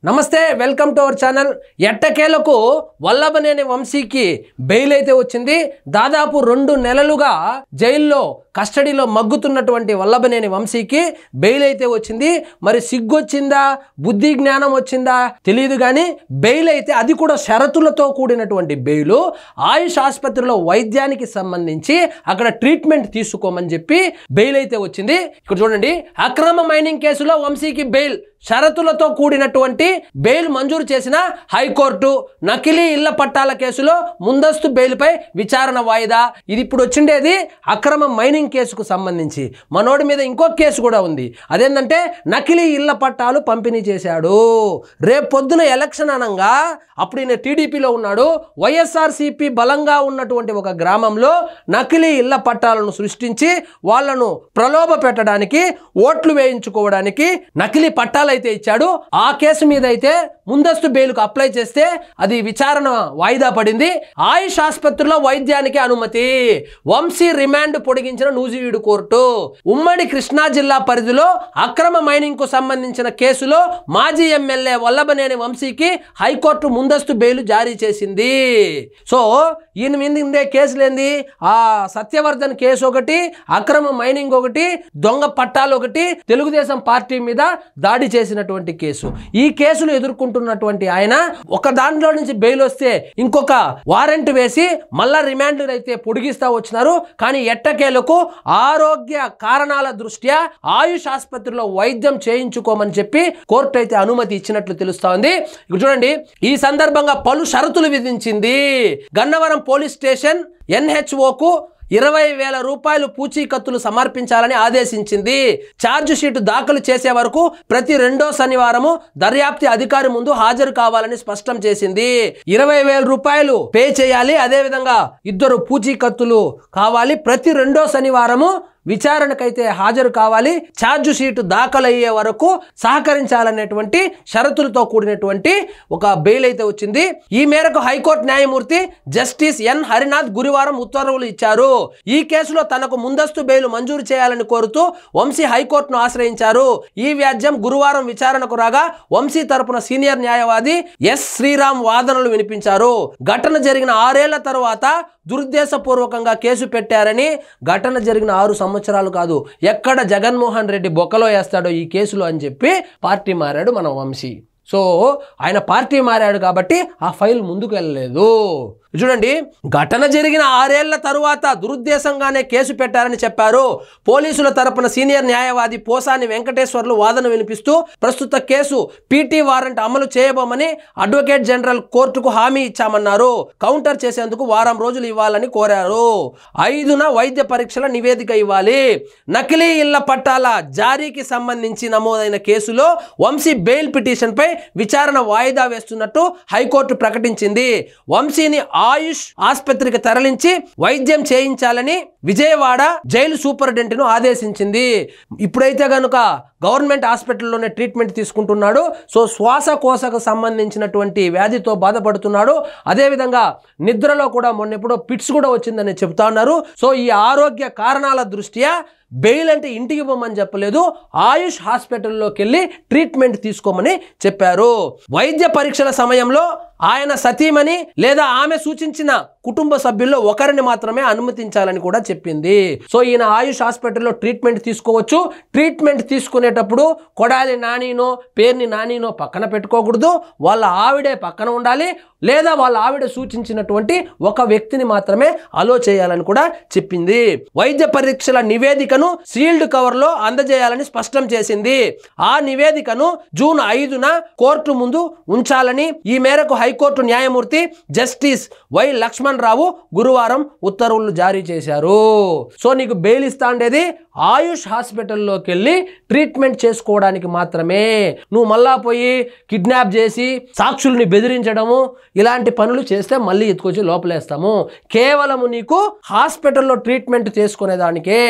నమస్తే welcome to our channel. ఎట్టకేలకు వల్లభనేని వంశీకి బెయిల్ అయితే వచ్చింది. దాదాపు 2 నెలలుగా జైల్లో కస్టడీలో మగ్గుతున్నటువంటి వల్లభనేని వంశీకి బెయిల్ అయితే వచ్చింది. మరి సిగ్గొచ్చిందా, బుద్ధి జ్ఞానం వచ్చిందా తెలియదు కానీ బెయిల్ అయితే, అది కూడా షరతులతో కూడినటువంటి బెయిల్. ఆయుష్ ఆసుపత్రిలో వైద్యానికి సంబంధించి అక్కడ ట్రీట్మెంట్ తీసుకోమని చెప్పి బెయిల్ అయితే వచ్చింది. ఇక్కడ చూడండి, అక్రమ మైనింగ్ కేసులో వంశీకి బెయిల్, షరతులతో కూడినటువంటి బెయిల్ మంజూరు చేసిన హైకోర్టు. నకిలీ ఇళ్ల పట్టాల కేసులో ముందస్తు బెయిల్పై విచారణ వాయిదా. ఇది ఇప్పుడు వచ్చిండేది అక్రమ మైనింగ్ కేసుకు సంబంధించి. మనోడి మీద ఇంకో కేసు కూడా ఉంది. అదేంటంటే నకిలీ ఇళ్ల పట్టాలు పంపిణీ చేశాడు. రేపు పొద్దున ఎలక్షన్ అనంగా, అప్పుడు ఈయన టీడీపీలో ఉన్నాడు, వైఎస్ఆర్సీపీ బలంగా ఉన్నటువంటి ఒక గ్రామంలో నకిలీ ఇళ్ల పట్టాలను సృష్టించి వాళ్లను ప్రలోభ పెట్టడానికి, ఓట్లు వేయించుకోవడానికి నకిలీ పట్టాలు అయితే ఇచ్చాడు. ఆ కేసు మీద అయితే ముందస్తు బెయిల్కు అప్లై చేస్తే అది విచారణ వాయిదా పడింది. ఆయుష్ ఆసుపత్రిలో వైద్యానికి అనుమతి, వంశీ రిమాండ్ పొడిగించిన నూజివీడు కోర్టు. ఉమ్మడి కృష్ణా జిల్లా పరిధిలో అక్రమ మైనింగ్ కు సంబంధించిన కేసులో మాజీ ఎమ్మెల్యే వల్లభనేని వంశీకి హైకోర్టు ముందస్తు బెయిల్ జారీ చేసింది. సో ఈయన మీద ఉండే కేసులేంది? ఆ సత్యవర్ధన్ కేసు ఒకటి, అక్రమ మైనింగ్ ఒకటి, దొంగ పట్టాలు ఒకటి, తెలుగుదేశం పార్టీ మీద దాడి చేసినటువంటి కేసు. ఈ కేసులు ఎదుర్కొంటున్నటువంటి ఆయన ఒక దాంట్లో నుంచి బెయిల్ వస్తే ఇంకొక వారెంట్ వేసి మళ్ళా రిమాండ్ అయితే పొడిగిస్తా వచ్చినారు. కానీ ఎట్టకేలకు ఆరోగ్య కారణాల దృష్ట్యా ఆయుష్ ఆసుపత్రిలో వైద్యం చేయించుకోమని చెప్పి కోర్టు అయితే అనుమతి ఇచ్చినట్లు తెలుస్తోంది. ఇక్కడ చూడండి, ఈ సందర్భంగా పలు షరతులు విధించింది. గన్నవరం పోలీస్ స్టేషన్ NHOకు 20,000 రూపాయలు పూచీకత్తులు సమర్పించాలని ఆదేశించింది. ఛార్జ్ షీట్ దాఖలు చేసే వరకు ప్రతి 2వ శనివారము దర్యాప్తు అధికారి ముందు హాజరు కావాలని స్పష్టం చేసింది. 20,000 రూపాయలు పే చేయాలి, అదేవిధంగా 2 పూచీకత్తులు కావాలి. ప్రతి 2వ శనివారము విచారణకైతే హాజరు కావాలి, ఛార్జ్ షీట్ దాఖలయ్యే వరకు సహకరించాలనేటువంటి షరతులతో కూడినటువంటి ఒక బెయిల్ అయితే వచ్చింది. ఈ మేరకు హైకోర్టు న్యాయమూర్తి జస్టిస్ ఎన్ హరినాథ్ గురువారం ఉత్తర్వులు ఇచ్చారు. ఈ కేసులో తనకు ముందస్తు బెయిల్ మంజూరు చేయాలని కోరుతూ వంశీ హైకోర్టును ఆశ్రయించారు. ఈ వ్యాజ్యం గురువారం విచారణకు రాగా వంశీ తరపున సీనియర్ న్యాయవాది ఎస్ శ్రీరామ్ వాదనలు వినిపించారు. ఘటన జరిగిన 6 ఏళ్ల తరువాత దురుద్దేశపూర్వకంగా కేసు పెట్టారని, ఘటన జరిగిన 6 సంవత్సరాలు కాదు, ఎక్కడ జగన్మోహన్ రెడ్డి బొక్కలో వేస్తాడో ఈ కేసులో అని చెప్పి పార్టీ మారాడు మన వంశీ. సో ఆయన పార్టీ మారాడు కాబట్టి ఆ ఫైల్ ముందుకు వెళ్ళలేదు. చూడండి, ఘటన జరిగిన 6 ఏళ్ల తరువాత దురుద్దేశంగానే కేసు పెట్టారని చెప్పారు. పోలీసుల తరపున సీనియర్ న్యాయవాది పోసాని వెంకటేశ్వర్లు వాదన వినిపిస్తూ ప్రస్తుత కేసు PT వారెంట్ అమలు చేయబోమని అడ్వకేట్ జనరల్ కోర్టుకు హామీ ఇచ్చామన్నారు. కౌంటర్ చేసేందుకు వారం రోజులు ఇవ్వాలని కోరారు. 5న వైద్య పరీక్షల నివేదిక ఇవ్వాలి. నకిలీ ఇళ్ల పట్టాల జారీకి సంబంధించి నమోదైన కేసులో వంశీ బెయిల్ పిటిషన్ పై విచారణ వాయిదా వేస్తున్నట్టు హైకోర్టు ప్రకటించింది. వంశీని ఆయుష్ ఆసుపత్రికి తరలించి వైద్యం చేయించాలని విజయవాడ జైలు సూపరింటెండెంట్ను ఆదేశించింది. ఇప్పుడైతే గనుక గవర్నమెంట్ హాస్పిటల్లోనే ట్రీట్మెంట్ తీసుకుంటున్నాడు. సో శ్వాసకోశకు సంబంధించినటువంటి వ్యాధితో బాధపడుతున్నాడు. అదేవిధంగా నిద్రలో కూడా మొన్నెప్పుడో పిట్స్ కూడా వచ్చిందని చెప్తా ఉన్నారు. సో ఈ ఆరోగ్య కారణాల దృష్ట్యా బెయిల్ అంటే ఇంటికి పోమని చెప్పలేదు, ఆయుష్ హాస్పిటల్లోకి వెళ్ళి ట్రీట్మెంట్ తీసుకోమని చెప్పారు. వైద్య పరీక్షల సమయంలో ఆయన సతీమణి లేదా ఆమె సూచించిన కుటుంబ సభ్యుల్లో ఒకరిని మాత్రమే అనుమతించాలని కూడా చెప్పింది. సో ఈయన ఆయుష్ హాస్పిటల్లో ట్రీట్మెంట్ తీసుకోవచ్చు. ట్రీట్మెంట్ తీసుకునేటప్పుడు కొడాలి నానీనో పేరుని నానీనో పక్కన పెట్టుకోకూడదు, వాళ్ళ ఆవిడే పక్కన ఉండాలి, లేదా వాళ్ళ ఆవిడ సూచించినటువంటి ఒక వ్యక్తిని మాత్రమే అలో చేయాలని కూడా చెప్పింది. వైద్య పరీక్షల నివేదికను సీల్డ్ కవర్లో అందజేయాలని స్పష్టం చేసింది. ఆ నివేదికను జూన్ 5న కోర్టు ముందు ఉంచాలని ఈ మేరకు హైకోర్టు న్యాయమూర్తి జస్టిస్ వై లక్ష్మణ్ రావు గురువారం ఉత్తర్వులు జారీ చేశారు. సో నీకు బెయిల్ ఇస్తా ఉండేది ఆయుష్ హాస్పిటల్లోకి వెళ్ళి ట్రీట్మెంట్ చేసుకోవడానికి మాత్రమే. నువ్వు మళ్ళా పోయి కిడ్నాప్ చేసి సాక్షుల్ని బెదిరించడము ఇలాంటి పనులు చేస్తే మళ్ళీ ఎత్తుకొచ్చి లోపలేస్తాము. కేవలము నీకు హాస్పిటల్లో ట్రీట్మెంట్ తీసుకునేదానికే.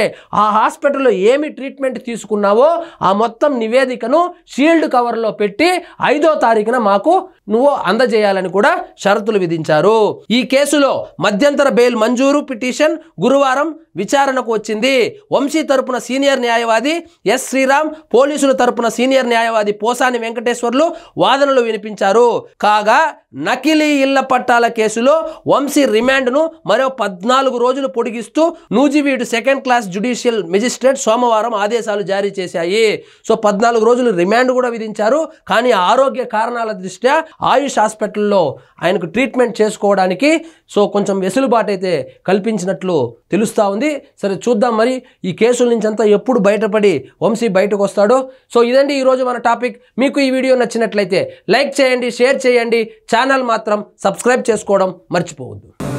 ఆ హాస్పిటల్లో ఏమి ట్రీట్మెంట్ తీసుకున్నావో ఆ మొత్తం నివేదికను షీల్డ్ కవర్లో పెట్టి 5వ తారీఖున మాకు నువ్వు అందజేయాలని కూడా షరతులు విధించారు. ఈ కేసులో కేసులో మధ్యంతర బెయిల్ మంజూరు పిటిషన్ గురువారం విచారణకు వచ్చింది. వంశీ తరపున సీనియర్ న్యాయవాది ఎస్ శ్రీరామ్, పోలీసుల తరపున సీనియర్ న్యాయవాది పోసాని వెంకటేశ్వర్లు వాదనలు వినిపించారు. కాగా నకిలీ ఇళ్ల పట్టాల కేసులో వంశీ రిమాండ్ను మరో 14 రోజులు పొడిగిస్తూ Nuzvid second class judicial magistrate సోమవారం ఆదేశాలు జారీ చేశాయి. సో 14 రోజులు రిమాండ్ కూడా విధించారు. కానీ ఆరోగ్య కారణాల దృష్ట్యా ఆయుష్ హాస్పిటల్లో ఆయనకు ట్రీట్మెంట్ చేసుకోవడానికి సో కొంచెం వెసులుబాటు అయితే కల్పించినట్లు తెలుస్తూ ఉంది. సరే చూద్దాం మరి ఈ కేసుల నుంచి అంతా ఎప్పుడు బయటపడి వంశీ బయటకు వస్తాడో. సో ఇదండి ఈరోజు మన టాపిక్. మీకు ఈ వీడియో నచ్చినట్లయితే లైక్ చేయండి, షేర్ చేయండి, ఛానల్ మాత్రం సబ్స్క్రైబ్ చేసుకోవడం మర్చిపోవద్దు.